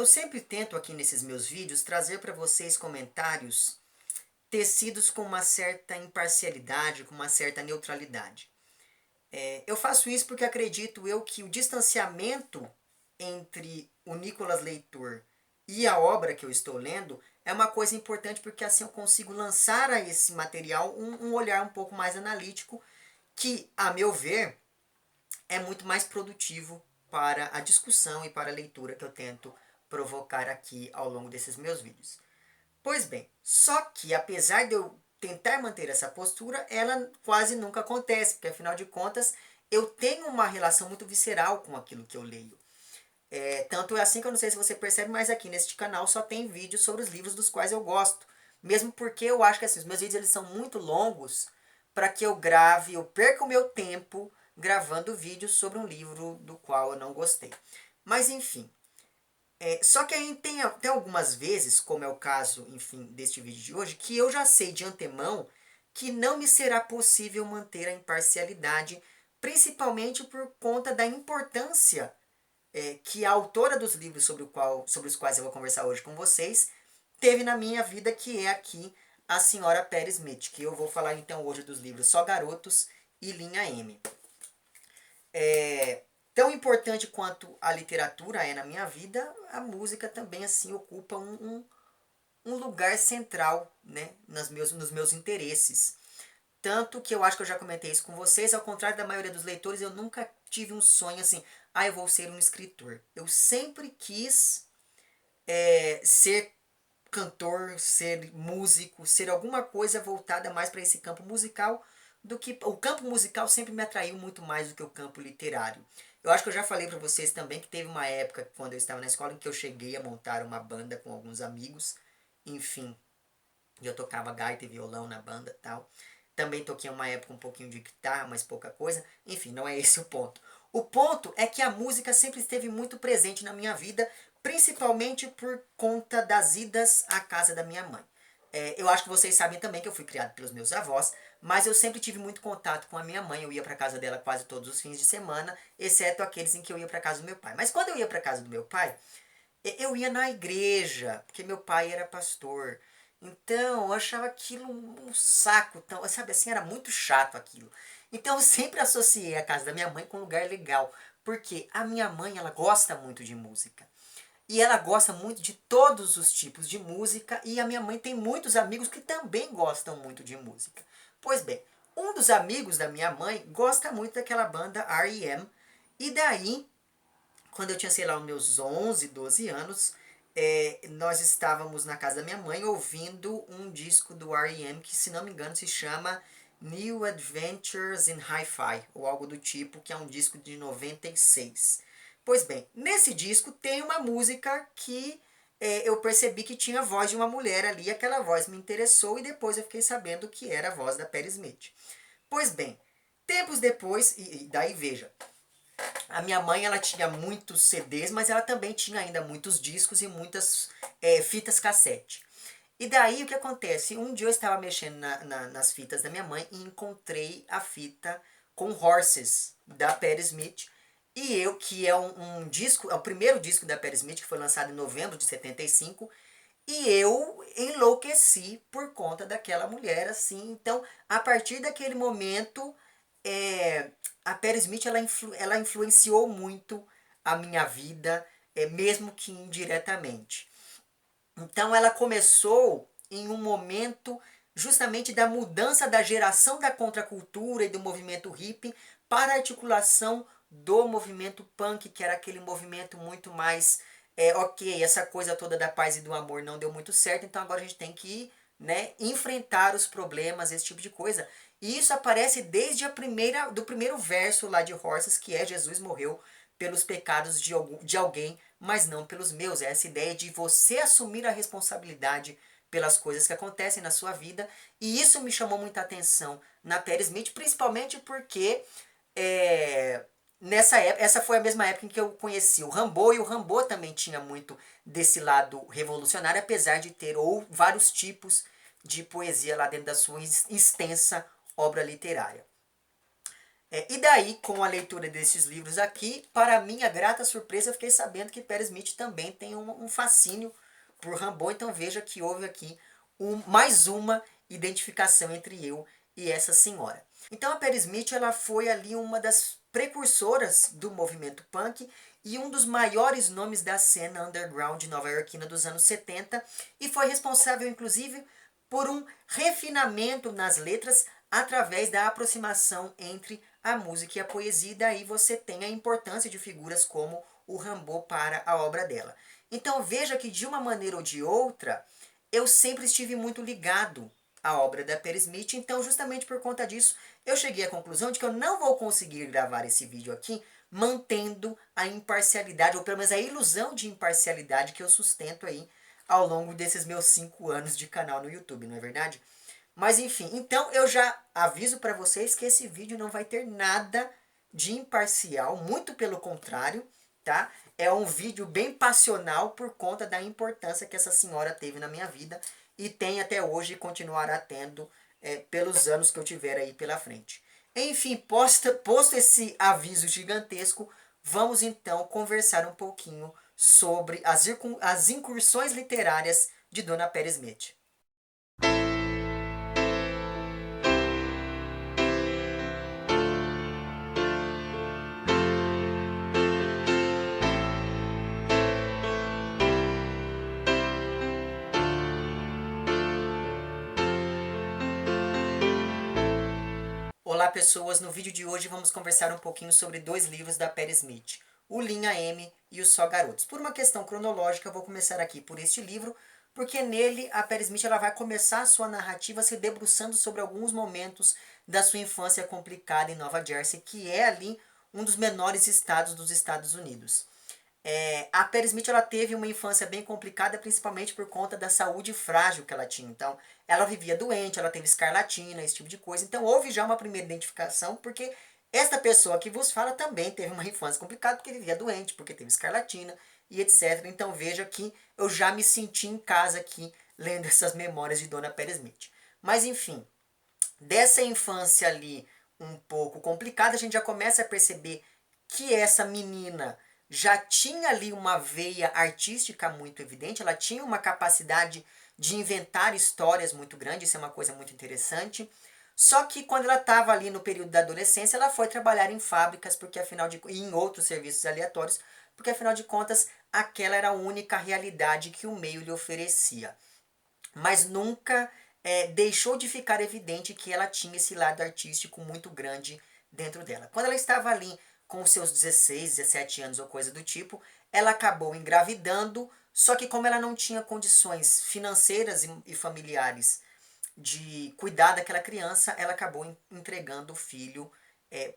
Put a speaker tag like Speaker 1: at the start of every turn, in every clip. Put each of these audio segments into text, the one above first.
Speaker 1: sempre tento aqui nesses meus vídeos trazer para vocês comentários tecidos com uma certa imparcialidade, com uma certa neutralidade. Eu faço isso porque acredito eu que o distanciamento entre o Nicolas Leitor e a obra que eu estou lendo é uma coisa importante, porque assim eu consigo lançar a esse material um olhar um pouco mais analítico que, a meu ver, é muito mais produtivo para a discussão e para a leitura que eu tento provocar aqui ao longo desses meus vídeos. Pois bem, só que apesar de eu tentar manter essa postura, ela quase nunca acontece, porque afinal de contas eu tenho uma relação muito visceral com aquilo que eu leio. Tanto é assim que eu não sei se você percebe, mas aqui neste canal só tem vídeos sobre os livros dos quais eu gosto. Mesmo porque eu acho que assim, os meus vídeos eles são muito longos para que eu grave, eu perca o meu tempo gravando vídeos sobre um livro do qual eu não gostei. Mas enfim, só que aí tem algumas vezes, como é o caso, enfim, deste vídeo de hoje, que eu já sei de antemão que não me será possível manter a imparcialidade, principalmente por conta da importância que a autora dos livros sobre os quais eu vou conversar hoje com vocês teve na minha vida, que é aqui a senhora Patti Smith, que eu vou falar então hoje dos livros Só Garotos e Linha M. Tão importante quanto a literatura é na minha vida, a música também assim ocupa um lugar central, né, nos meus interesses. Tanto que eu acho que eu já comentei isso com vocês, ao contrário da maioria dos leitores, eu nunca tive um sonho assim, eu vou ser um escritor. Eu sempre quis ser cantor, ser músico, ser alguma coisa voltada mais para esse campo musical do que o campo musical sempre me atraiu muito mais do que o campo literário. Eu acho que eu já falei para vocês também que teve uma época quando eu estava na escola em que eu cheguei a montar uma banda com alguns amigos, enfim, eu tocava gaita e violão na banda, tal. Também toquei uma época um pouquinho de guitarra, mas pouca coisa. Enfim, não é esse o ponto. O ponto é que a música sempre esteve muito presente na minha vida, principalmente por conta das idas à casa da minha mãe. Eu acho que vocês sabem também que eu fui criado pelos meus avós, mas eu sempre tive muito contato com a minha mãe. Eu ia para casa dela quase todos os fins de semana, exceto aqueles em que eu ia para casa do meu pai. Mas quando eu ia para casa do meu pai, eu ia na igreja, porque meu pai era pastor. Então, eu achava aquilo um saco, tão, sabe assim, era muito chato aquilo. Então, eu sempre associei a casa da minha mãe com um lugar legal, porque a minha mãe, ela gosta muito de música. E ela gosta muito de todos os tipos de música, e a minha mãe tem muitos amigos que também gostam muito de música. Pois bem, um dos amigos da minha mãe gosta muito daquela banda R.E.M., e daí quando eu tinha, sei lá, os meus 11, 12 anos, nós estávamos na casa da minha mãe ouvindo um disco do R.E.M. que, se não me engano, se chama New Adventures in Hi-Fi, ou algo do tipo, que é um disco de 96. Pois bem, nesse disco tem uma música que eu percebi que tinha a voz de uma mulher ali, aquela voz me interessou e depois eu fiquei sabendo que era a voz da Patti Smith. Pois bem, tempos depois, e daí veja, a minha mãe, ela tinha muitos CDs, mas ela também tinha ainda muitos discos e muitas fitas cassete. E daí o que acontece? Um dia eu estava mexendo nas fitas da minha mãe e encontrei a fita com Horses, da Patti Smith. E eu, que é um disco, é o primeiro disco da Patti Smith, que foi lançado em novembro de 75, e eu enlouqueci por conta daquela mulher, assim. Então, a partir daquele momento, a Patti Smith ela influenciou muito a minha vida, mesmo que indiretamente. Então, ela começou em um momento justamente da mudança da geração da contracultura e do movimento hippie para a articulação do movimento punk, que era aquele movimento muito mais ok, essa coisa toda da paz e do amor não deu muito certo, então agora a gente tem que, né, enfrentar os problemas, esse tipo de coisa. E isso aparece desde do primeiro verso lá de Horses, que é Jesus morreu pelos pecados de alguém, mas não pelos meus. É essa ideia de você assumir a responsabilidade pelas coisas que acontecem na sua vida. E isso me chamou muita atenção na Patti Smith, principalmente porque nessa época, essa foi a mesma época em que eu conheci o Rimbaud, e o Rimbaud também tinha muito desse lado revolucionário, apesar de ter vários tipos de poesia lá dentro da sua extensa obra literária. E daí, com a leitura desses livros aqui, para minha grata surpresa, eu fiquei sabendo que Perry Smith também tem um fascínio por Rimbaud, então veja que houve aqui mais uma identificação entre eu e essa senhora. Então a Perry Smith ela foi ali uma das precursoras do movimento punk e um dos maiores nomes da cena underground nova-iorquina dos anos 70 e foi responsável inclusive por um refinamento nas letras através da aproximação entre a música e a poesia, e daí você tem a importância de figuras como o Rimbaud para a obra dela. Então veja que de uma maneira ou de outra, eu sempre estive muito ligado à obra da Perry Smith, então justamente por conta disso, eu cheguei à conclusão de que eu não vou conseguir gravar esse vídeo aqui mantendo a imparcialidade, ou pelo menos a ilusão de imparcialidade que eu sustento aí ao longo desses meus 5 anos de canal no YouTube, não é verdade? Mas enfim, então eu já aviso para vocês que esse vídeo não vai ter nada de imparcial, muito pelo contrário, tá? É um vídeo bem passional por conta da importância que essa senhora teve na minha vida e tem até hoje e continuará tendo pelos anos que eu tiver aí pela frente. Enfim, posto esse aviso gigantesco, vamos então conversar um pouquinho sobre as incursões literárias de Dona Pérez Smith. Olá pessoas, no vídeo de hoje vamos conversar um pouquinho sobre 2 livros da Patti Smith, o Linha M e o Só Garotos. Por uma questão cronológica, eu vou começar aqui por este livro, porque nele a Patti Smith ela vai começar a sua narrativa se debruçando sobre alguns momentos da sua infância complicada em Nova Jersey, que é ali um dos menores estados dos Estados Unidos. A Patti Smith ela teve uma infância bem complicada, principalmente por conta da saúde frágil que ela tinha. Então, ela vivia doente, ela teve escarlatina, esse tipo de coisa. Então, houve já uma primeira identificação, porque esta pessoa que vos fala também teve uma infância complicada, porque vivia doente, porque teve escarlatina e etc. Então, veja que eu já me senti em casa aqui, lendo essas memórias de Dona Patti Smith. Mas, enfim, dessa infância ali um pouco complicada, a gente já começa a perceber que essa menina já tinha ali uma veia artística muito evidente, ela tinha uma capacidade de inventar histórias muito grande, isso é uma coisa muito interessante. Só que quando ela estava ali no período da adolescência, ela foi trabalhar em fábricas, porque afinal de e em outros serviços aleatórios, porque afinal de contas, aquela era a única realidade que o meio lhe oferecia. Mas nunca deixou de ficar evidente que ela tinha esse lado artístico muito grande dentro dela. Quando ela estava ali com os seus 16, 17 anos ou coisa do tipo, ela acabou engravidando, só que como ela não tinha condições financeiras e familiares de cuidar daquela criança, ela acabou entregando o filho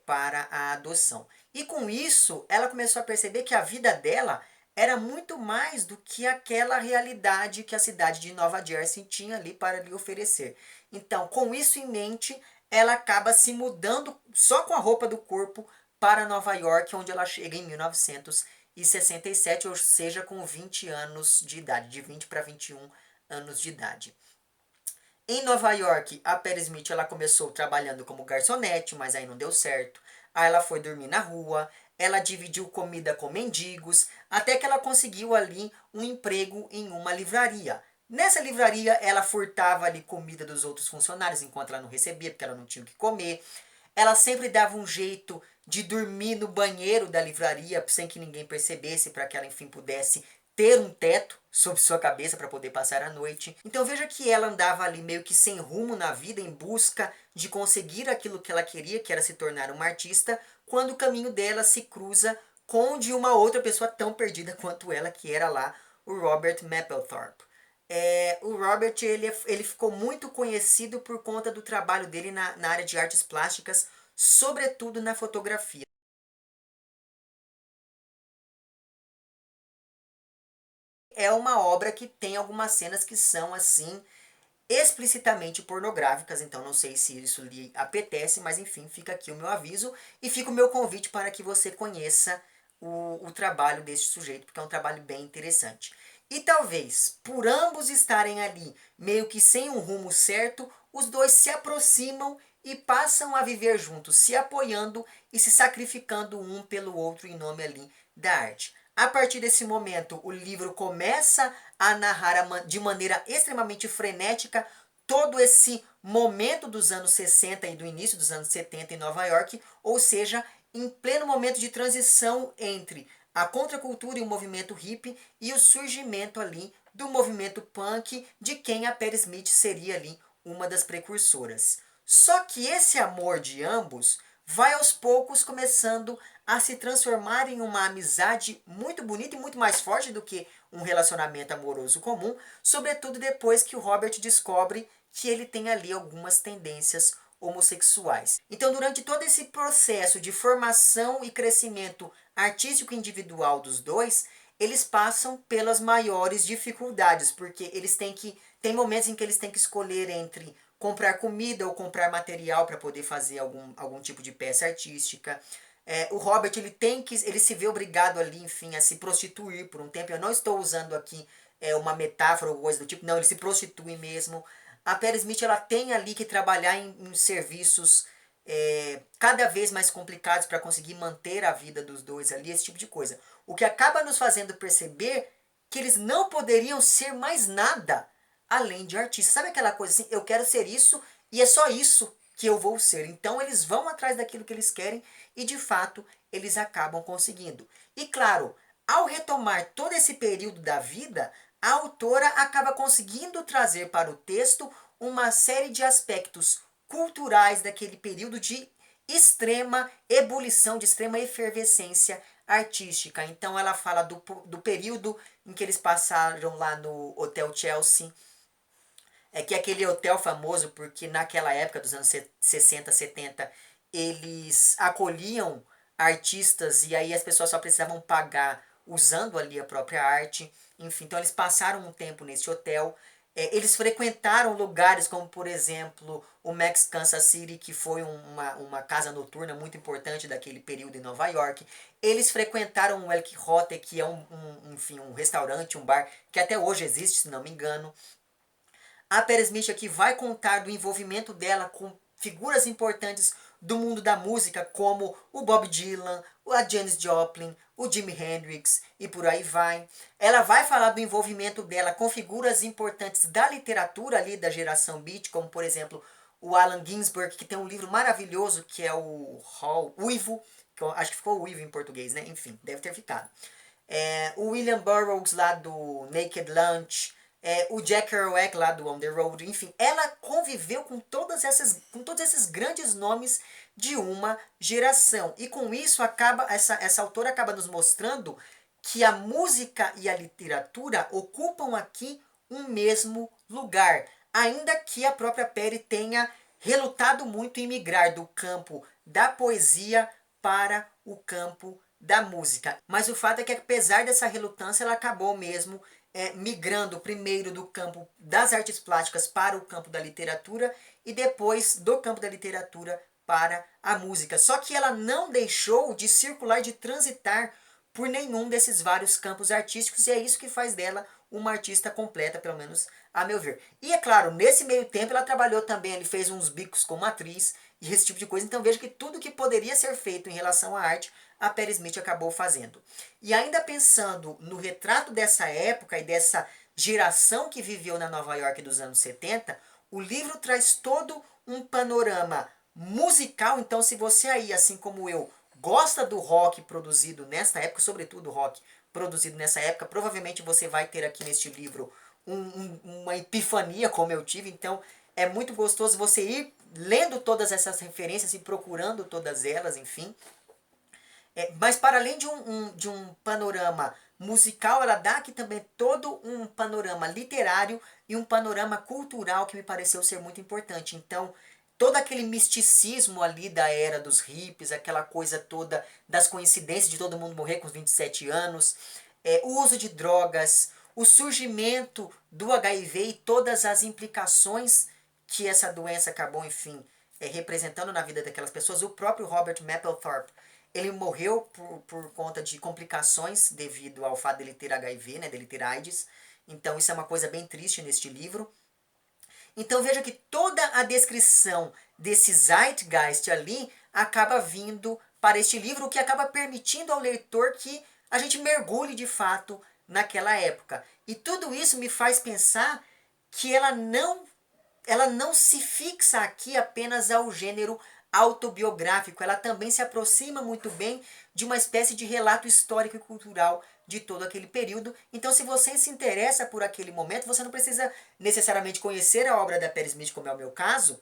Speaker 1: para a adoção. E com isso, ela começou a perceber que a vida dela era muito mais do que aquela realidade que a cidade de Nova Jersey tinha ali para lhe oferecer. Então, com isso em mente, ela acaba se mudando só com a roupa do corpo para Nova York, onde ela chega em 1967, ou seja, com 20 anos de idade, de 20 para 21 anos de idade. Em Nova York, a Patti Smith ela começou trabalhando como garçonete, mas aí não deu certo. Aí ela foi dormir na rua, ela dividiu comida com mendigos, até que ela conseguiu ali um emprego em uma livraria. Nessa livraria, ela furtava ali comida dos outros funcionários enquanto ela não recebia, porque ela não tinha o que comer. Ela sempre dava um jeito de dormir no banheiro da livraria sem que ninguém percebesse, para que ela enfim pudesse ter um teto sobre sua cabeça para poder passar a noite. Então veja que ela andava ali meio que sem rumo na vida, em busca de conseguir aquilo que ela queria, que era se tornar uma artista, quando o caminho dela se cruza com o de uma outra pessoa tão perdida quanto ela, que era lá o Robert Mapplethorpe. O Robert ele ficou muito conhecido por conta do trabalho dele na área de artes plásticas, sobretudo na fotografia. É uma obra que tem algumas cenas que são assim explicitamente pornográficas, então não sei se isso lhe apetece, mas enfim, fica aqui o meu aviso e fica o meu convite para que você conheça o trabalho deste sujeito, porque é um trabalho bem interessante. E talvez, por ambos estarem ali meio que sem um rumo certo, os dois se aproximam e passam a viver juntos, se apoiando e se sacrificando um pelo outro em nome ali da arte. A partir desse momento, o livro começa a narrar de maneira extremamente frenética todo esse momento dos anos 60 e do início dos anos 70 em Nova York, ou seja, em pleno momento de transição entre a contracultura e o movimento hippie e o surgimento ali do movimento punk, de quem a Patti Smith seria ali uma das precursoras. Só que esse amor de ambos vai aos poucos começando a se transformar em uma amizade muito bonita e muito mais forte do que um relacionamento amoroso comum, sobretudo depois que o Robert descobre que ele tem ali algumas tendências homossexuais. Então, durante todo esse processo de formação e crescimento artístico individual dos dois, eles passam pelas maiores dificuldades, porque eles têm que tem momentos em que eles têm que escolher entre comprar comida ou comprar material para poder fazer algum tipo de peça artística. O Robert ele se vê obrigado ali, enfim, a se prostituir por um tempo. Eu não estou usando aqui uma metáfora ou coisa do tipo, não, ele se prostitui mesmo. A Patti Smith ela tem ali que trabalhar em serviços cada vez mais complicados para conseguir manter a vida dos dois ali, esse tipo de coisa. O que acaba nos fazendo perceber que eles não poderiam ser mais nada além de artistas. Sabe aquela coisa assim, eu quero ser isso e é só isso que eu vou ser. Então eles vão atrás daquilo que eles querem e de fato eles acabam conseguindo. E claro, ao retomar todo esse período da vida, a autora acaba conseguindo trazer para o texto uma série de aspectos culturais daquele período de extrema ebulição, de extrema efervescência artística. Então ela fala do período em que eles passaram lá no Hotel Chelsea, que é aquele hotel famoso porque naquela época dos anos 60, 70, eles acolhiam artistas e aí as pessoas só precisavam pagar usando ali a própria arte. Enfim, então eles passaram um tempo nesse hotel. Eles frequentaram lugares como, por exemplo, o Max Kansas City, que foi uma casa noturna muito importante daquele período em Nova York. Eles frequentaram o El Quijote, que é enfim, um restaurante, um bar, que até hoje existe, se não me engano. A Patti Smith aqui vai contar do envolvimento dela com figuras importantes do mundo da música, como o Bob Dylan, a Janis Joplin, o Jimi Hendrix e por aí vai. Ela vai falar do envolvimento dela com figuras importantes da literatura ali da geração beat, como por exemplo o Allen Ginsberg, que tem um livro maravilhoso que é o Uivo, que eu acho que ficou Uivo em português, né? Enfim, deve ter ficado. O William Burroughs lá do Naked Lunch, o Jack Kerouac lá do On the Road, enfim, ela conviveu com todos esses grandes nomes de uma geração. E com isso essa autora acaba nos mostrando que a música e a literatura ocupam aqui um mesmo lugar, ainda que a própria Patti tenha relutado muito em migrar do campo da poesia para o campo da música. Mas o fato é que apesar dessa relutância, ela acabou mesmo migrando primeiro do campo das artes plásticas para o campo da literatura e depois do campo da literatura para a música. Só que ela não deixou de circular, de transitar por nenhum desses vários campos artísticos e é isso que faz dela uma artista completa, pelo menos a meu ver. E é claro, nesse meio tempo ela trabalhou também, ele fez uns bicos como atriz e esse tipo de coisa, então veja que tudo que poderia ser feito em relação à arte, a Patti Smith acabou fazendo. E ainda pensando no retrato dessa época e dessa geração que viveu na Nova York dos anos 70, o livro traz todo um panorama musical, então se você aí, assim como eu, gosta do rock produzido nesta época, sobretudo o rock produzido nessa época, provavelmente você vai ter aqui neste livro uma epifania como eu tive, então é muito gostoso você ir lendo todas essas referências e procurando todas elas, enfim. Mas para além de um panorama musical, ela dá aqui também todo um panorama literário e um panorama cultural que me pareceu ser muito importante. Então, todo aquele misticismo ali da era dos hippies, aquela coisa toda das coincidências de todo mundo morrer com os 27 anos, o uso de drogas, o surgimento do HIV e todas as implicações que essa doença acabou, enfim, representando na vida daquelas pessoas. O próprio Robert Mapplethorpe, ele morreu por conta de complicações devido ao fato dele ter HIV, né, dele ter AIDS. Então isso é uma coisa bem triste neste livro. Então veja que toda a descrição desse zeitgeist ali acaba vindo para este livro, o que acaba permitindo ao leitor que a gente mergulhe de fato naquela época. E tudo isso me faz pensar que ela não se fixa aqui apenas ao gênero autobiográfico, ela também se aproxima muito bem de uma espécie de relato histórico e cultural de todo aquele período. Então, se você se interessa por aquele momento, você não precisa necessariamente conhecer a obra da Patti Smith, como é o meu caso,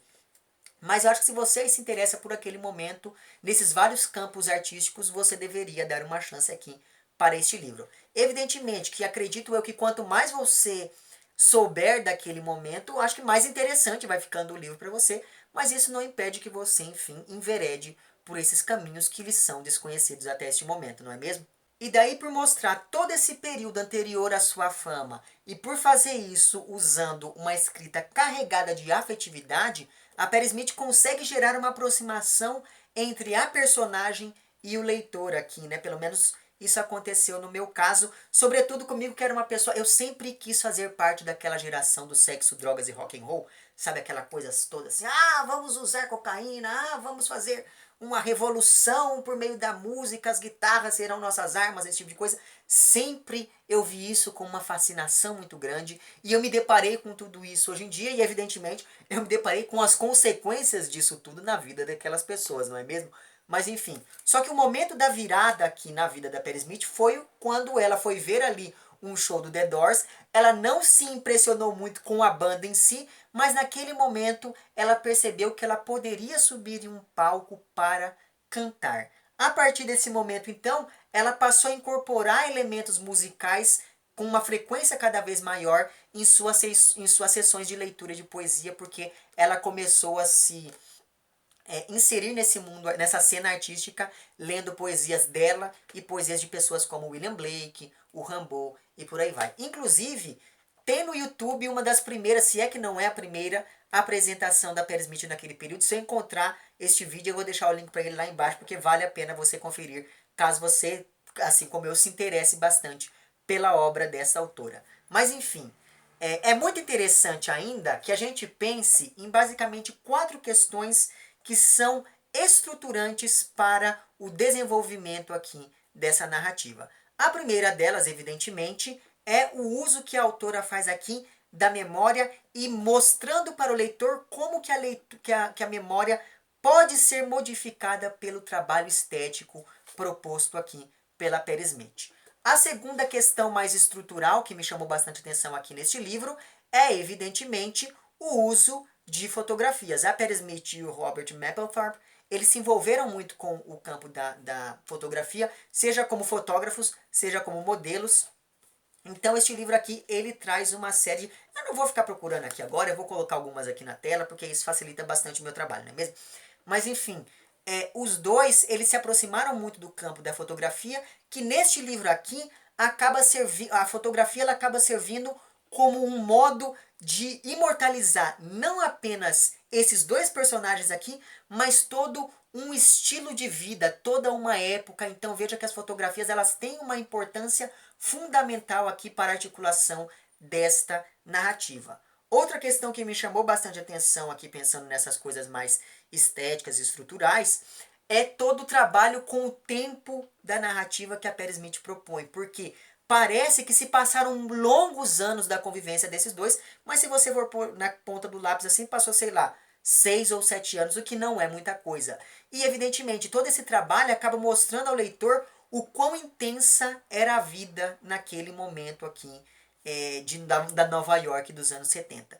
Speaker 1: mas eu acho que se você se interessa por aquele momento, nesses vários campos artísticos, você deveria dar uma chance aqui para este livro. Evidentemente que acredito eu que quanto mais você souber daquele momento, acho que mais interessante vai ficando o livro para você, mas isso não impede que você, enfim, enverede por esses caminhos que lhe são desconhecidos até este momento, não é mesmo? E daí, por mostrar todo esse período anterior à sua fama e por fazer isso usando uma escrita carregada de afetividade, a Patti Smith consegue gerar uma aproximação entre a personagem e o leitor aqui, né? Pelo menos isso aconteceu no meu caso, sobretudo comigo que era uma pessoa, eu sempre quis fazer parte daquela geração do sexo, drogas e rock and roll, sabe aquela coisa toda assim, vamos usar cocaína, vamos fazer uma revolução por meio da música, as guitarras serão nossas armas, esse tipo de coisa. Sempre eu vi isso com uma fascinação muito grande e eu me deparei com tudo isso hoje em dia e, evidentemente, eu me deparei com as consequências disso tudo na vida daquelas pessoas, não é mesmo? Mas enfim, só que o momento da virada aqui na vida da Patti Smith foi quando ela foi ver ali um show do The Doors. Ela não se impressionou muito com a banda em si, mas naquele momento ela percebeu que ela poderia subir em um palco para cantar. A partir desse momento, então, ela passou a incorporar elementos musicais com uma frequência cada vez maior em suas sessões de leitura de poesia, porque ela começou a se inserir nesse mundo, nessa cena artística, lendo poesias dela e poesias de pessoas como William Blake, o Rimbaud e por aí vai. Inclusive, tem no YouTube uma das primeiras, se é que não é a primeira, apresentação da Patti Smith naquele período. Se eu encontrar este vídeo, eu vou deixar o link para ele lá embaixo, porque vale a pena você conferir, caso você, assim como eu, se interesse bastante pela obra dessa autora. Mas enfim, é muito interessante ainda que a gente pense em basicamente 4 questões que são estruturantes para o desenvolvimento aqui dessa narrativa. A primeira delas, evidentemente, é o uso que a autora faz aqui da memória e mostrando para o leitor como que a memória pode ser modificada pelo trabalho estético proposto aqui pela Patti Smith. A segunda questão mais estrutural que me chamou bastante atenção aqui neste livro é, evidentemente, o uso de fotografias. A Patti Smith e o Robert Mapplethorpe, eles se envolveram muito com o campo da fotografia, seja como fotógrafos, seja como modelos. Então este livro aqui, ele traz uma série, eu não vou ficar procurando aqui agora, eu vou colocar algumas aqui na tela, porque isso facilita bastante o meu trabalho, não é mesmo? Mas enfim, os dois, eles se aproximaram muito do campo da fotografia, que neste livro aqui, a fotografia ela acaba servindo como um modo de imortalizar não apenas esses dois personagens aqui, mas todo um estilo de vida, toda uma época. Então veja que as fotografias elas têm uma importância fundamental aqui para a articulação desta narrativa. Outra questão que me chamou bastante atenção aqui, pensando nessas coisas mais estéticas e estruturais, é todo o trabalho com o tempo da narrativa que a Patti Smith propõe, porque parece que se passaram longos anos da convivência desses dois, mas se você for pôr na ponta do lápis assim, passou, sei lá, 6 ou 7 anos, o que não é muita coisa. E evidentemente todo esse trabalho acaba mostrando ao leitor o quão intensa era a vida naquele momento aqui da Nova York dos anos 70.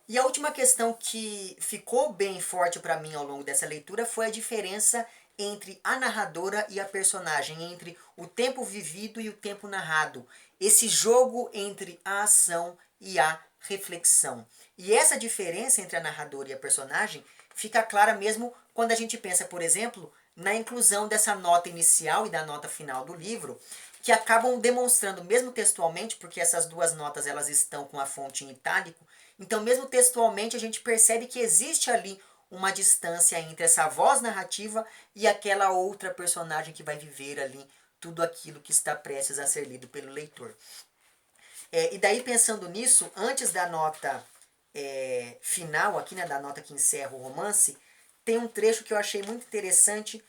Speaker 1: E a última questão que ficou bem forte para mim ao longo dessa leitura foi a diferença entre a narradora e a personagem, entre o tempo vivido e o tempo narrado. Esse jogo entre a ação e a reflexão. E essa diferença entre a narradora e a personagem fica clara mesmo quando a gente pensa, por exemplo, na inclusão dessa nota inicial e da nota final do livro, que acabam demonstrando, mesmo textualmente, porque essas duas notas elas estão com a fonte em itálico, então mesmo textualmente a gente percebe que existe ali uma distância entre essa voz narrativa e aquela outra personagem que vai viver ali tudo aquilo que está prestes a ser lido pelo leitor. E daí pensando nisso, antes da nota final aqui, né, da nota que encerra o romance, tem um trecho que eu achei muito interessante,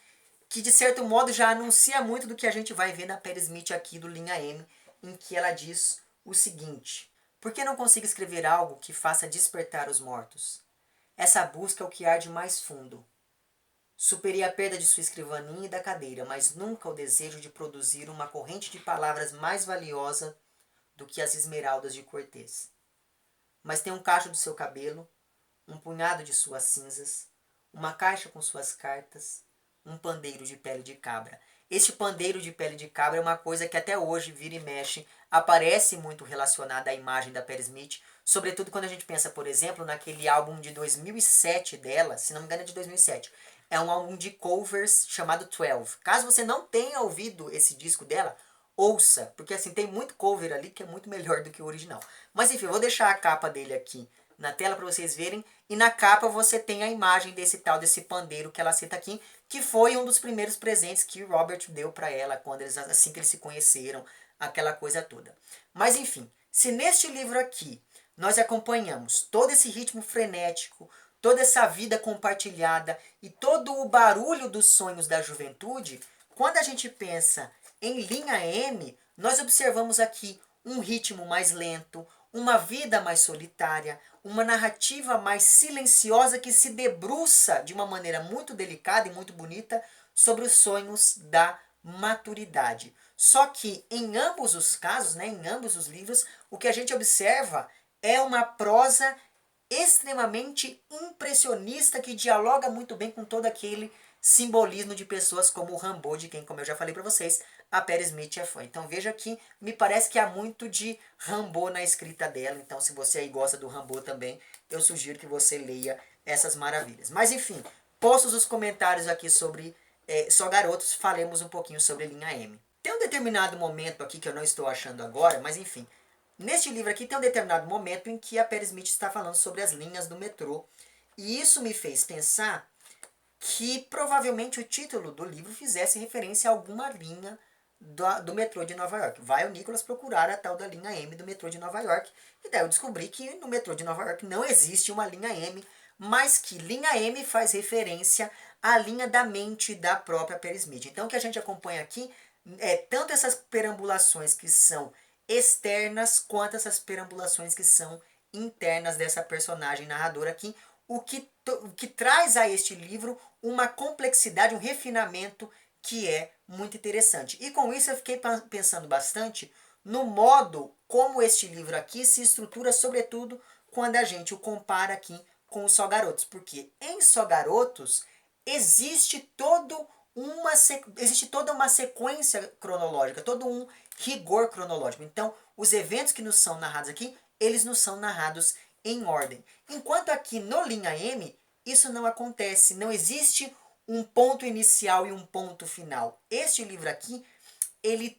Speaker 1: que de certo modo já anuncia muito do que a gente vai ver na Patti Smith aqui do Linha M, em que ela diz o seguinte: por que não consigo escrever algo que faça despertar os mortos? Essa busca é o que há de mais fundo. Superei a perda de sua escrivaninha e da cadeira, mas nunca o desejo de produzir uma corrente de palavras mais valiosa do que as esmeraldas de Cortês. Mas tem um cacho do seu cabelo, um punhado de suas cinzas, uma caixa com suas cartas, um pandeiro de pele de cabra. Este pandeiro de pele de cabra é uma coisa que até hoje, vira e mexe, aparece muito relacionada à imagem da Patti Smith, sobretudo quando a gente pensa, por exemplo, naquele álbum de 2007 dela, se não me engano é de 2007. É um álbum de covers chamado 12. Caso você não tenha ouvido esse disco dela, ouça, porque assim, tem muito cover ali que é muito melhor do que o original. Mas enfim, eu vou deixar a capa dele aqui na tela para vocês verem. E na capa você tem a imagem desse tal, desse pandeiro que ela cita aqui, que foi um dos primeiros presentes que Robert deu para ela quando eles, assim que eles se conheceram, aquela coisa toda. Mas enfim, se neste livro aqui nós acompanhamos todo esse ritmo frenético, toda essa vida compartilhada e todo o barulho dos sonhos da juventude, quando a gente pensa em Linha M, nós observamos aqui um ritmo mais lento, uma vida mais solitária, uma narrativa mais silenciosa que se debruça de uma maneira muito delicada e muito bonita sobre os sonhos da maturidade. Só que em ambos os casos, né, em ambos os livros, o que a gente observa é uma prosa extremamente impressionista que dialoga muito bem com todo aquele simbolismo de pessoas como o Rimbaud, de quem, como eu já falei para vocês, a Patti Smith é fã. Então veja que me parece que há muito de Rimbaud na escrita dela. Então se você aí gosta do Rimbaud também, eu sugiro que você leia essas maravilhas. Mas enfim, postos os comentários aqui sobre Só Garotos, falemos um pouquinho sobre Linha M. Tem um determinado momento aqui que eu não estou achando agora, mas enfim. Neste livro aqui tem um determinado momento em que a Patti Smith está falando sobre as linhas do metrô. E isso me fez pensar que provavelmente o título do livro fizesse referência a alguma linha do metrô de Nova York. Vai o Nicholas procurar a tal da linha M do metrô de Nova York. E daí eu descobri que no metrô de Nova York não existe uma linha M, mas que linha M faz referência à linha da mente da própria Patti Smith. Então o que a gente acompanha aqui é tanto essas perambulações que são externas quanto essas perambulações que são internas dessa personagem narradora aqui, o que traz a este livro uma complexidade, um refinamento que é muito interessante. E com isso eu fiquei pensando bastante no modo como este livro aqui se estrutura, sobretudo quando a gente o compara aqui com o Só Garotos. Porque em Só Garotos existe existe toda uma sequência cronológica, todo um rigor cronológico. Então, os eventos que nos são narrados aqui, eles nos são narrados em ordem. Enquanto aqui no Linha M, isso não acontece. Não existe um ponto inicial e um ponto final. Este livro aqui, ele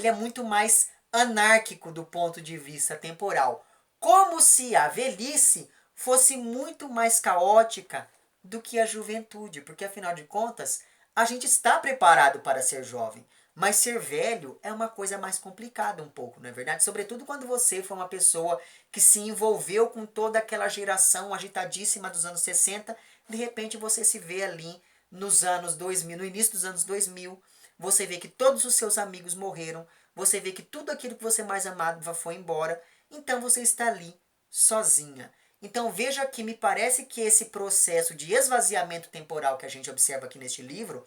Speaker 1: é muito mais anárquico do ponto de vista temporal. Como se a velhice fosse muito mais caótica do que a juventude, porque afinal de contas, a gente está preparado para ser jovem. Mas ser velho é uma coisa mais complicada um pouco, não é verdade? Sobretudo quando você foi uma pessoa que se envolveu com toda aquela geração agitadíssima dos anos 60, de repente você se vê ali nos anos 2000, no início dos anos 2000, você vê que todos os seus amigos morreram, você vê que tudo aquilo que você mais amava foi embora, então você está ali sozinha. Então veja que me parece que esse processo de esvaziamento temporal que a gente observa aqui neste livro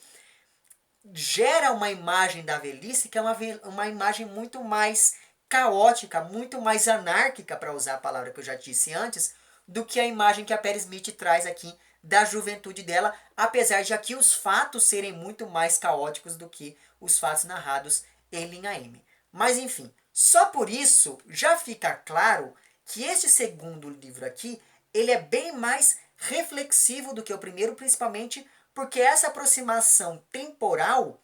Speaker 1: gera uma imagem da velhice que é uma imagem muito mais caótica, muito mais anárquica, para usar a palavra que eu já disse antes, do que a imagem que a Patti Smith traz aqui da juventude dela, apesar de aqui os fatos serem muito mais caóticos do que os fatos narrados em Linha M. Mas enfim, só por isso já fica claro que este segundo livro aqui, ele é bem mais reflexivo do que o primeiro, principalmente porque essa aproximação temporal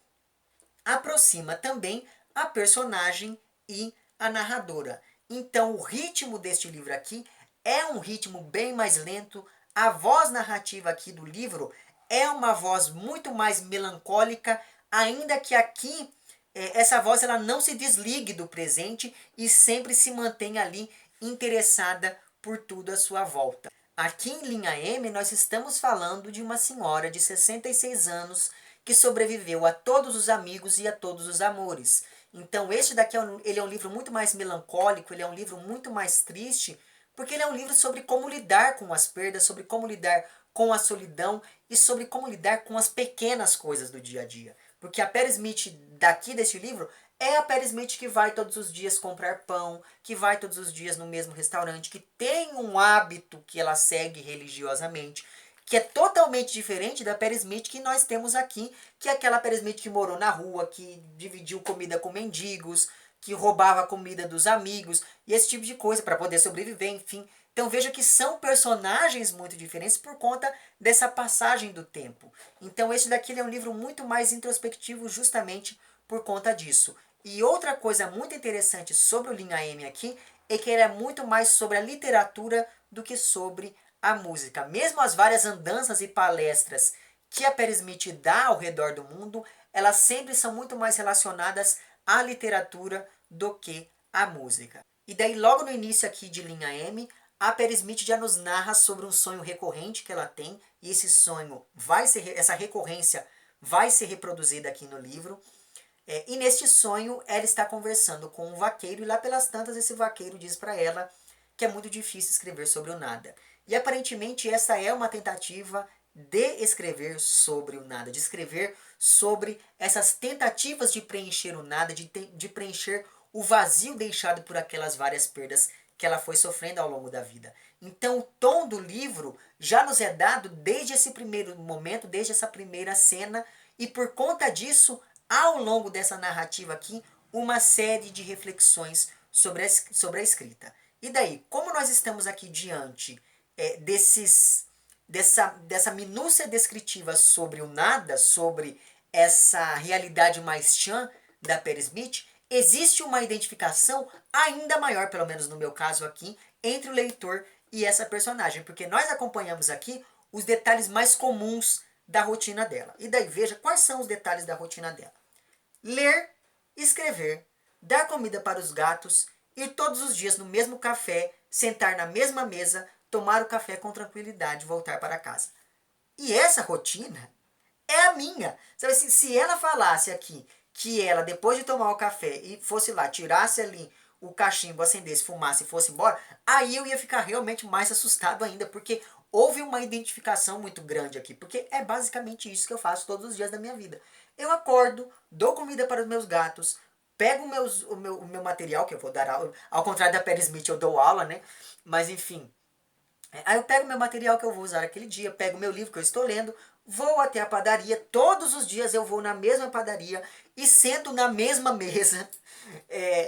Speaker 1: aproxima também a personagem e a narradora. Então o ritmo deste livro aqui é um ritmo bem mais lento, a voz narrativa aqui do livro é uma voz muito mais melancólica, ainda que aqui essa voz ela não se desligue do presente e sempre se mantém ali interessada por tudo à sua volta. Aqui em linha M, nós estamos falando de uma senhora de 66 anos que sobreviveu a todos os amigos e a todos os amores. Então, este daqui ele é um livro muito mais melancólico, ele é um livro muito mais triste, porque ele é um livro sobre como lidar com as perdas, sobre como lidar com a solidão e sobre como lidar com as pequenas coisas do dia a dia. Porque a Perry Smith daqui deste livro é a Perry Smith que vai todos os dias comprar pão, que vai todos os dias no mesmo restaurante, que tem um hábito que ela segue religiosamente, que é totalmente diferente da Perry Smith que nós temos aqui, que é aquela Perry Smith que morou na rua, que dividiu comida com mendigos, que roubava a comida dos amigos, e esse tipo de coisa para poder sobreviver, enfim. Então veja que são personagens muito diferentes por conta dessa passagem do tempo. Então esse daqui é um livro muito mais introspectivo justamente por conta disso. E outra coisa muito interessante sobre o Linha M aqui é que ele é muito mais sobre a literatura do que sobre a música. Mesmo as várias andanças e palestras que a Perry Smith dá ao redor do mundo, elas sempre são muito mais relacionadas à literatura do que à música. E daí logo no início aqui de Linha M, a Perry Smith já nos narra sobre um sonho recorrente que ela tem, e esse sonho essa recorrência vai ser reproduzida aqui no livro. E neste sonho ela está conversando com um vaqueiro, e lá pelas tantas esse vaqueiro diz para ela que é muito difícil escrever sobre o nada. E aparentemente essa é uma tentativa de escrever sobre o nada, de escrever sobre essas tentativas de preencher o nada, de preencher o vazio deixado por aquelas várias perdas que ela foi sofrendo ao longo da vida. Então o tom do livro já nos é dado desde esse primeiro momento, desde essa primeira cena, e por conta disso, ao longo dessa narrativa aqui, uma série de reflexões sobre a escrita. E daí, como nós estamos aqui diante dessa minúcia descritiva sobre o nada, sobre essa realidade mais chã da Perry Smith, existe uma identificação ainda maior, pelo menos no meu caso aqui, entre o leitor e essa personagem, porque nós acompanhamos aqui os detalhes mais comuns da rotina dela. E daí veja quais são os detalhes da rotina dela. Ler, escrever, dar comida para os gatos, ir todos os dias no mesmo café, sentar na mesma mesa, tomar o café com tranquilidade e voltar para casa. E essa rotina é a minha. Sabe assim, se ela falasse aqui que ela, depois de tomar o café e fosse lá, tirasse ali o cachimbo, acendesse, fumasse e fosse embora, aí eu ia ficar realmente mais assustado ainda, porque houve uma identificação muito grande aqui, porque é basicamente isso que eu faço todos os dias da minha vida. Eu acordo, dou comida para os meus gatos, pego o meu material, que eu vou dar aula, ao contrário da Perry Smith, eu dou aula, né? Mas enfim, aí eu pego meu material que eu vou usar aquele dia, pego meu livro que eu estou lendo, vou até a padaria, todos os dias eu vou na mesma padaria e sento na mesma mesa.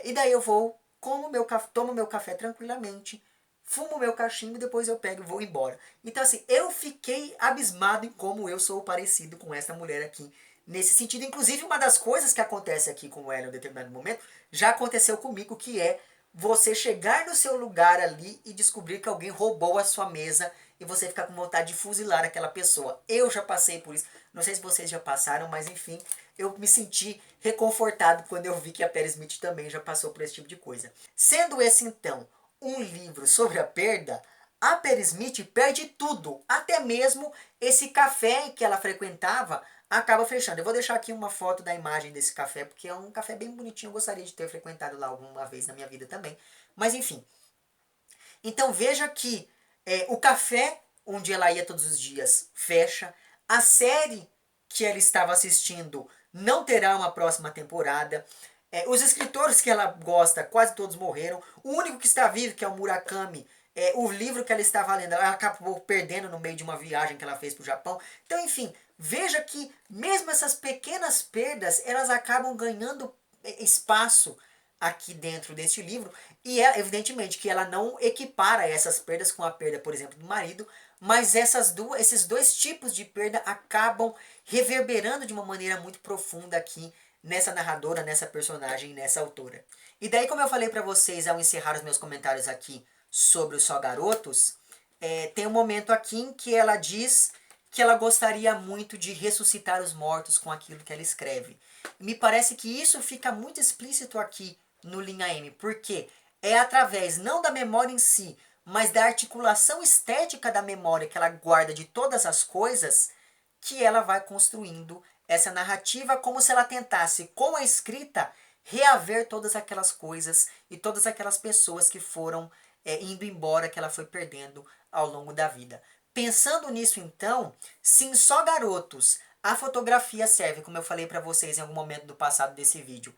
Speaker 1: E daí eu vou, tomo meu café tranquilamente, fumo meu cachimbo e depois eu pego e vou embora. Então assim, eu fiquei abismado em como eu sou parecido com essa mulher aqui. Nesse sentido, inclusive uma das coisas que acontece aqui com ela em um determinado momento, já aconteceu comigo, que é você chegar no seu lugar ali e descobrir que alguém roubou a sua mesa e você ficar com vontade de fuzilar aquela pessoa. Eu já passei por isso. Não sei se vocês já passaram, mas enfim, eu me senti reconfortado quando eu vi que a Perry Smith também já passou por esse tipo de coisa. Sendo esse então um livro sobre a perda, a Perry Smith perde tudo, até mesmo esse café que ela frequentava acaba fechando. Eu vou deixar aqui uma foto da imagem desse café, porque é um café bem bonitinho, eu gostaria de ter frequentado lá alguma vez na minha vida também. Mas enfim. Então veja que o café, onde ela ia todos os dias, fecha. A série que ela estava assistindo não terá uma próxima temporada. Os escritores que ela gosta, quase todos morreram. O único que está vivo, que é o Murakami, o livro que ela estava lendo, ela acabou perdendo no meio de uma viagem que ela fez para o Japão. Então, enfim, veja que mesmo essas pequenas perdas, elas acabam ganhando espaço aqui dentro deste livro. E é evidentemente que ela não equipara essas perdas com a perda, por exemplo, do marido, mas esses dois tipos de perda acabam reverberando de uma maneira muito profunda aqui nessa narradora, nessa personagem, nessa autora. E daí, como eu falei para vocês ao encerrar os meus comentários aqui sobre os Só Garotos, tem um momento aqui em que ela diz que ela gostaria muito de ressuscitar os mortos com aquilo que ela escreve. Me parece que isso fica muito explícito aqui no Linha M, porque é através não da memória em si, mas da articulação estética da memória que ela guarda de todas as coisas, que ela vai construindo essa narrativa como se ela tentasse, com a escrita, reaver todas aquelas coisas e todas aquelas pessoas que foram indo embora, que ela foi perdendo ao longo da vida. Pensando nisso, então, se em Só Garotos a fotografia serve, como eu falei para vocês em algum momento do passado desse vídeo,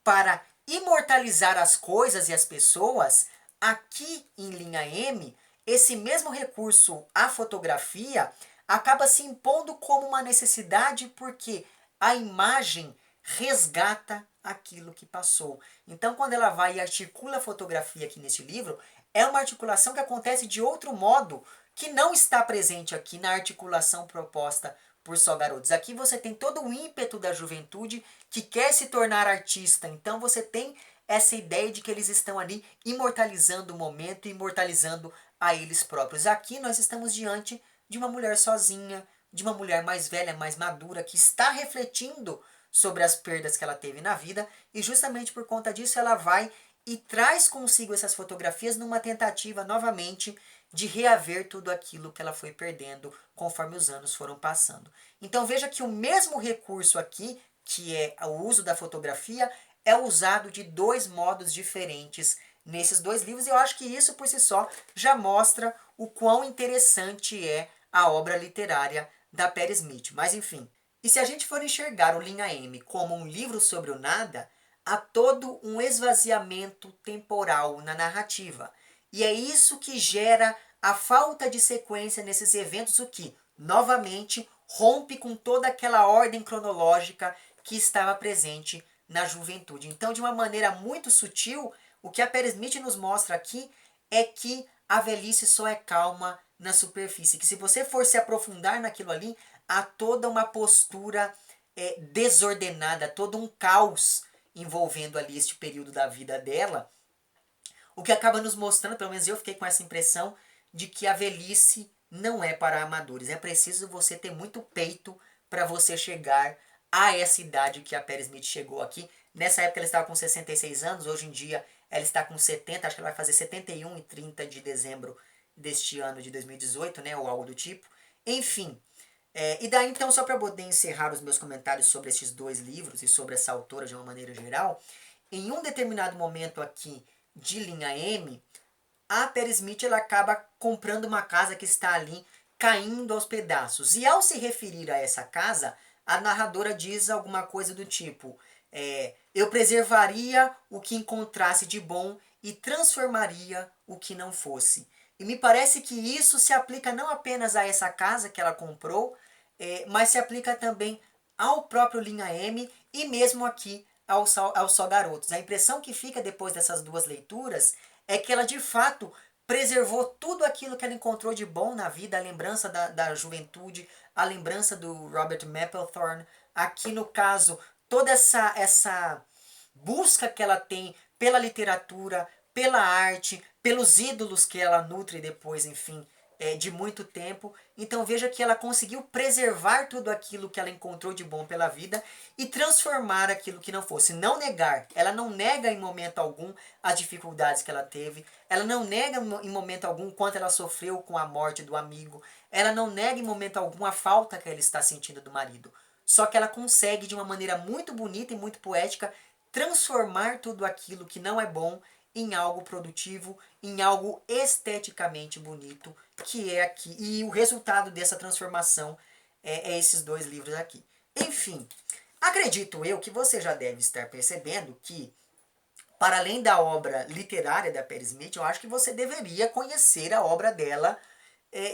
Speaker 1: para imortalizar as coisas e as pessoas, aqui em linha M, esse mesmo recurso à fotografia acaba se impondo como uma necessidade porque a imagem resgata aquilo que passou. Então, quando ela vai e articula a fotografia aqui nesse livro, é uma articulação que acontece de outro modo, que não está presente aqui na articulação proposta por Só Garotos. Aqui você tem todo o ímpeto da juventude que quer se tornar artista. Então você tem essa ideia de que eles estão ali imortalizando o momento, imortalizando a eles próprios. Aqui nós estamos diante de uma mulher sozinha, de uma mulher mais velha, mais madura, que está refletindo sobre as perdas que ela teve na vida, e justamente por conta disso ela vai e traz consigo essas fotografias numa tentativa novamente de reaver tudo aquilo que ela foi perdendo conforme os anos foram passando. Então veja que o mesmo recurso aqui, que é o uso da fotografia, é usado de dois modos diferentes nesses dois livros, e eu acho que isso por si só já mostra o quão interessante é a obra literária da Patti Smith. Mas enfim, e se a gente for enxergar o Linha M como um livro sobre o nada, há todo um esvaziamento temporal na narrativa. E é isso que gera a falta de sequência nesses eventos, o que, novamente, rompe com toda aquela ordem cronológica que estava presente na juventude. Então, de uma maneira muito sutil, o que a Patti Smith nos mostra aqui é que a velhice só é calma na superfície, que se você for se aprofundar naquilo ali, há toda uma postura desordenada, todo um caos envolvendo ali este período da vida dela, o que acaba nos mostrando, pelo menos eu fiquei com essa impressão, de que a velhice não é para amadores. É preciso você ter muito peito para você chegar a essa idade que a Patti Smith chegou aqui. Nessa época ela estava com 66 anos, hoje em dia ela está com 70, acho que ela vai fazer 71 e 30 de dezembro deste ano de 2018, né, ou algo do tipo. Enfim, e daí então, só para poder encerrar os meus comentários sobre esses dois livros e sobre essa autora de uma maneira geral, em um determinado momento aqui de linha M, a Patti Smith ela acaba comprando uma casa que está ali caindo aos pedaços. E ao se referir a essa casa, a narradora diz alguma coisa do tipo: eu preservaria o que encontrasse de bom e transformaria o que não fosse. E me parece que isso se aplica não apenas a essa casa que ela comprou, mas se aplica também ao próprio Linha M e mesmo aqui ao Só Garotos. A impressão que fica depois dessas duas leituras é que ela de fato preservou tudo aquilo que ela encontrou de bom na vida, a lembrança da juventude, a lembrança do Robert Mapplethorne, aqui no caso, toda essa busca que ela tem pela literatura, pela arte, pelos ídolos que ela nutre depois, enfim, de muito tempo. Então veja que ela conseguiu preservar tudo aquilo que ela encontrou de bom pela vida e transformar aquilo que não fosse. Não negar. Ela não nega em momento algum as dificuldades que ela teve. Ela não nega em momento algum quanto ela sofreu com a morte do amigo. Ela não nega em momento algum a falta que ela está sentindo do marido. Só que ela consegue, de uma maneira muito bonita e muito poética, transformar tudo aquilo que não é bom em algo produtivo, em algo esteticamente bonito, que é aqui. E o resultado dessa transformação é esses dois livros aqui. Enfim, acredito eu que você já deve estar percebendo que, para além da obra literária da Patti Smith, eu acho que você deveria conhecer a obra dela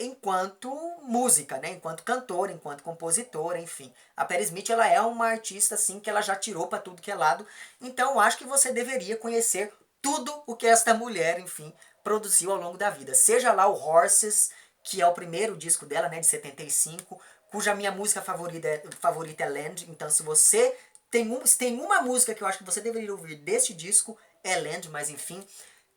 Speaker 1: enquanto música, né? Enquanto cantora, enquanto compositora, enfim. A Patti Smith ela é uma artista assim que ela já tirou para tudo que é lado, então eu acho que você deveria conhecer tudo o que esta mulher, enfim, produziu ao longo da vida. Seja lá o Horses, que é o primeiro disco dela, né, de 75, cuja minha música favorita é Land. Então se você se tem uma música que eu acho que você deveria ouvir deste disco, é Land, mas enfim.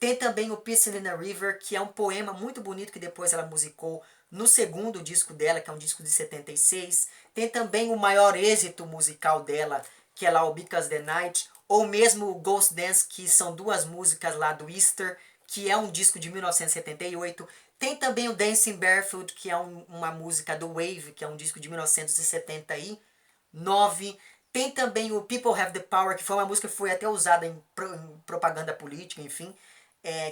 Speaker 1: Tem também o Pissing in a River, que é um poema muito bonito que depois ela musicou no segundo disco dela, que é um disco de 76. Tem também o maior êxito musical dela, que é lá o Because the Night, ou mesmo o Ghost Dance, que são duas músicas lá do Easter, que é um disco de 1978. Tem também o Dancing Barefoot, que é uma música do Wave, que é um disco de 1979. Tem também o People Have the Power, que foi uma música que foi até usada em propaganda política, enfim.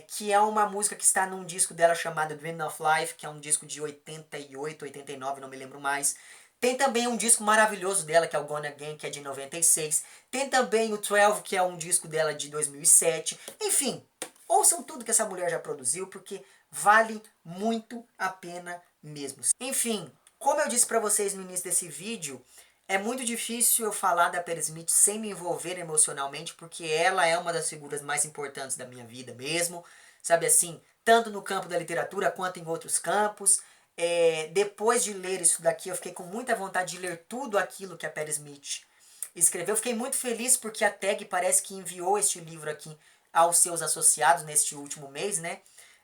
Speaker 1: Que é uma música que está num disco dela chamado Dream of Life, que é um disco de 88, 89, não me lembro mais. Tem também um disco maravilhoso dela, que é o Gone Again, que é de 96. Tem também o 12, que é um disco dela de 2007. Enfim, ouçam tudo que essa mulher já produziu, porque vale muito a pena mesmo. Enfim, como eu disse para vocês no início desse vídeo, é muito difícil eu falar da Patti Smith sem me envolver emocionalmente, porque ela é uma das figuras mais importantes da minha vida mesmo, sabe assim, tanto no campo da literatura quanto em outros campos. Depois de ler isso daqui, eu fiquei com muita vontade de ler tudo aquilo que a Patti Smith escreveu. Fiquei muito feliz porque a TAG parece que enviou este livro aqui aos seus associados neste último mês, né?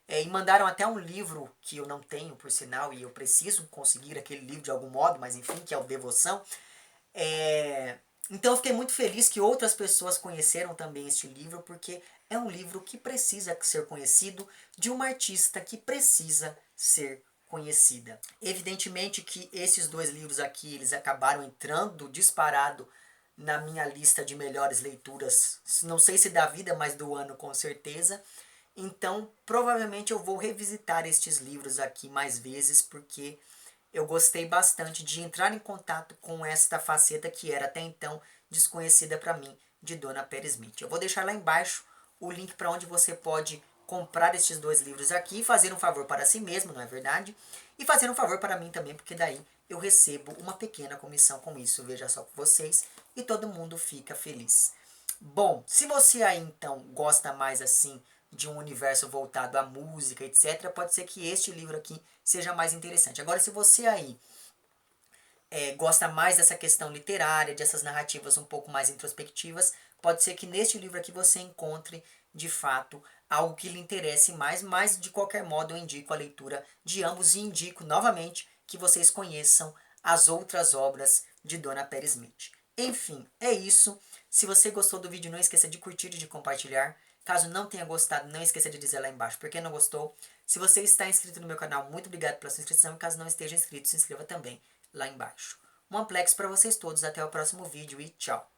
Speaker 1: E mandaram até um livro que eu não tenho, por sinal, e eu preciso conseguir aquele livro de algum modo, mas enfim, que é o Devoção. Então eu fiquei muito feliz que outras pessoas conheceram também este livro, porque é um livro que precisa ser conhecido, de uma artista que precisa ser conhecida. Evidentemente que esses dois livros aqui, eles acabaram entrando disparado na minha lista de melhores leituras, não sei se da vida, mas do ano com certeza. Então, provavelmente eu vou revisitar estes livros aqui mais vezes, porque eu gostei bastante de entrar em contato com esta faceta que era até então desconhecida para mim, de Dona Patti Smith. Eu vou deixar lá embaixo o link para onde você pode comprar estes dois livros aqui e fazer um favor para si mesmo, não é verdade? E fazer um favor para mim também, porque daí eu recebo uma pequena comissão com isso, veja só com vocês, e todo mundo fica feliz. Bom, se você aí então gosta mais assim de um universo voltado à música, etc., pode ser que este livro aqui seja mais interessante. Agora, se você aí gosta mais dessa questão literária, dessas narrativas um pouco mais introspectivas, pode ser que neste livro aqui você encontre, de fato, algo que lhe interesse mais, mas de qualquer modo eu indico a leitura de ambos e indico novamente que vocês conheçam as outras obras de Dona Patti Smith. Enfim, é isso. Se você gostou do vídeo, não esqueça de curtir e de compartilhar. Caso não tenha gostado, não esqueça de dizer lá embaixo por que não gostou. Se você está inscrito no meu canal, muito obrigado pela sua inscrição. E caso não esteja inscrito, se inscreva também lá embaixo. Um amplex para vocês todos, até o próximo vídeo e tchau!